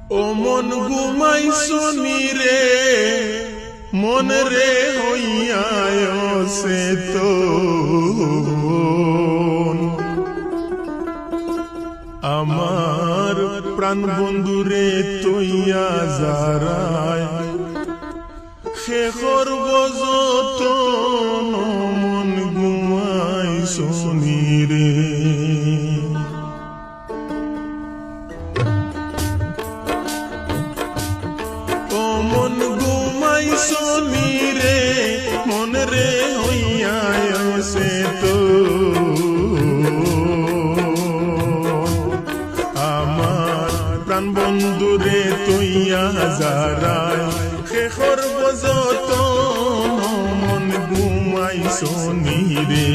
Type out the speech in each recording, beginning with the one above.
ও মন ঘুমাইছনি রে মন রে হইয়ায় সে তো আমার প্রাণ বন্ধুরে তৈয়া যারায় শেখর বজতন মন ঘুমাইছনি রে মন ঘুমাইছনি রে মন রে হইয়ায় সে তো আমার প্রাণ বন্ধুরে তৈয়া যারায় শেখর বজতন মন ঘুমাইছনি রে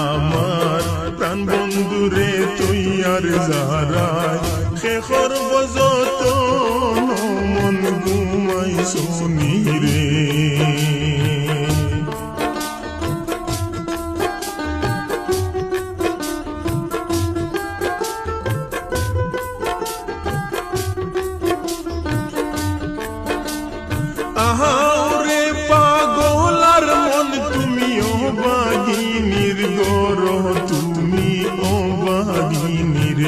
আমার প্রাণ বন্ধুরে তৈয়ার যারায় শেখর বজতন মন ঘুমাইছনি রে আহারে পাগলার মন তুমি ও বাগিনীর গর তুমি ও বাগিনীর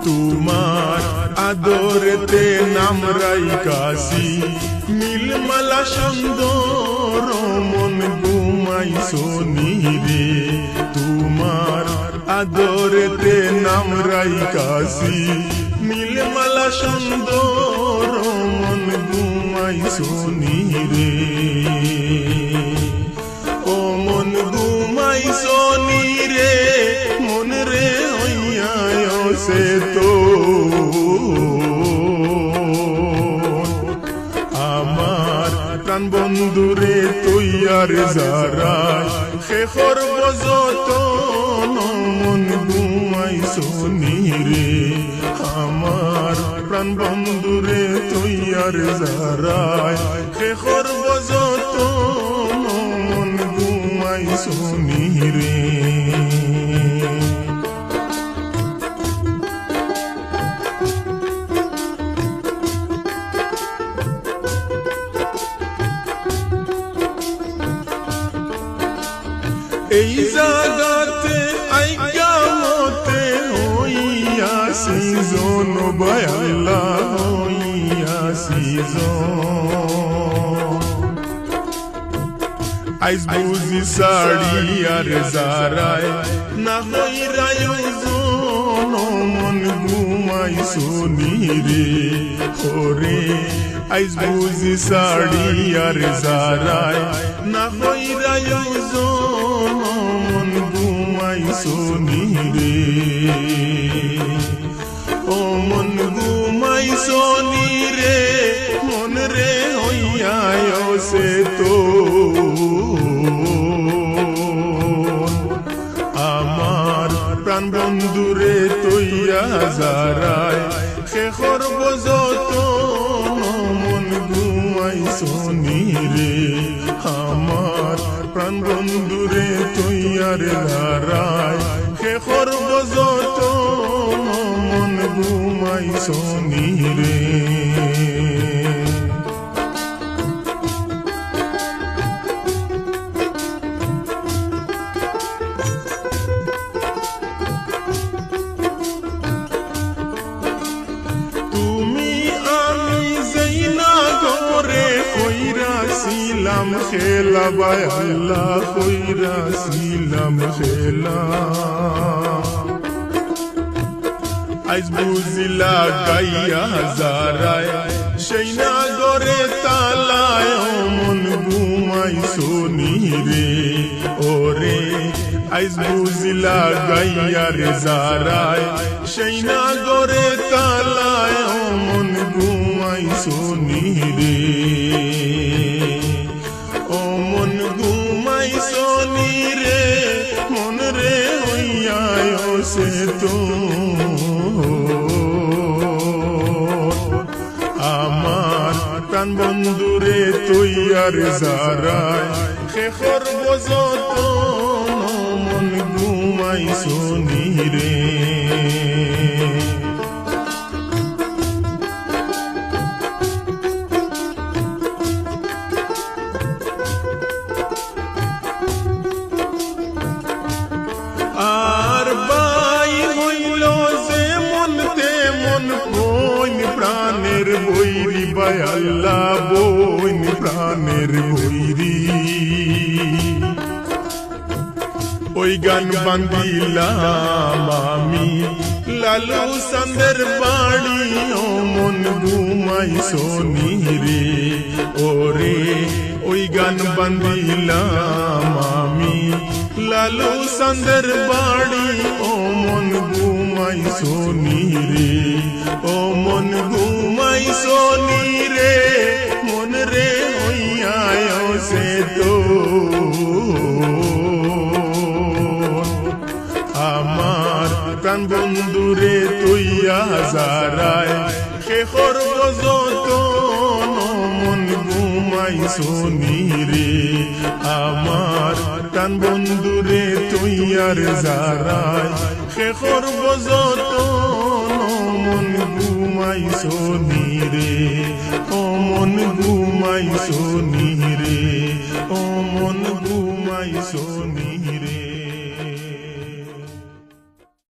তোমার আদরেতে নাম রাইকাছি নীলমালা সুন্দর মন ঘুমাইছনি রে তোমার আদরেতে নাম রাইকাছি নীলমালা সুন্দর মন ঘুমাইছনি রে ও মন ঘুমাইছনি রে মন রে হইয়ায় সে তো আমার প্রাণ বন্ধুরে তৈয়ার যারায় শেখর বজতন মন ঘুমাইছনি রে আমার প্রাণ বন্ধুরে তৈয়ার যারায় শেখর বজতন মন ঘুমাইছনি রে এই জাগাতে আইকা মতে হইয়াছি জন বয়াল্লা হইয়াছি আইজ বুঝি সাড়ি আর যারায় না হইরায় জন মন ঘুমাইছনি রে ওরে আইজ বুঝি সাড়ি আর যারায় না হইরায় জন মন ঘুমাইছনি রে ও মন ঘুমাইছনি রে মন রে হইয়ায় সে তো আমার প্রাণ বন্ধুরে তৈয়া যারায় শেখর বজতন মন ঘুমাইছনি রে আমার প্রাণ বন্ধুরে তৈয়ার যারায় শেখর বজতন মন ঘুমাইছনি রে ছিলাম খেলা বাই আল্লাহ কইরা ছিলাম খেলা আইজ বুঝিলা গাইয়া যারায় সেই নাগরে তালায় মন ঘুমাইছনি রে ওরে আইজ বুঝিলা গাইয়া রে যারায় সেই নাগরে তালায় মন ঘুমাইছনি রে ও মন ঘুমাইছনি রে মন রে হইয়ায় সে তো আমার প্রাণ বন্ধুরে তৈয়ার যারায় শেখর বজতন মন ঘুমাই ঘুমাইছো রে। আর বাই হইল যে মন তেমন বইন প্রাণের বৈরি বাই আল্লাহ বইন প্রাণের বৈরি। ওই গান বান্দিলাম আমি লালু সান্দের বাড়ি ও মন ঘুমাইছো রে। ওরে ওই গান বান্দিলাম আমি লালু সান্দের বাড়ি ও মন ঘুমাইছো রে। ও মন ঘুমাইছো রে মন রে হইয়ায় সে তো আমার প্রাণ বন্ধুরে তুইয়া যারায় শেখর যতন মন ঘুমাইছো রে। আমার প্রাণ বন্ধুরে তুইয়ার যারায় শেখর যতন মন ঘুমাইছো রে। ও মন ঘুমাইছো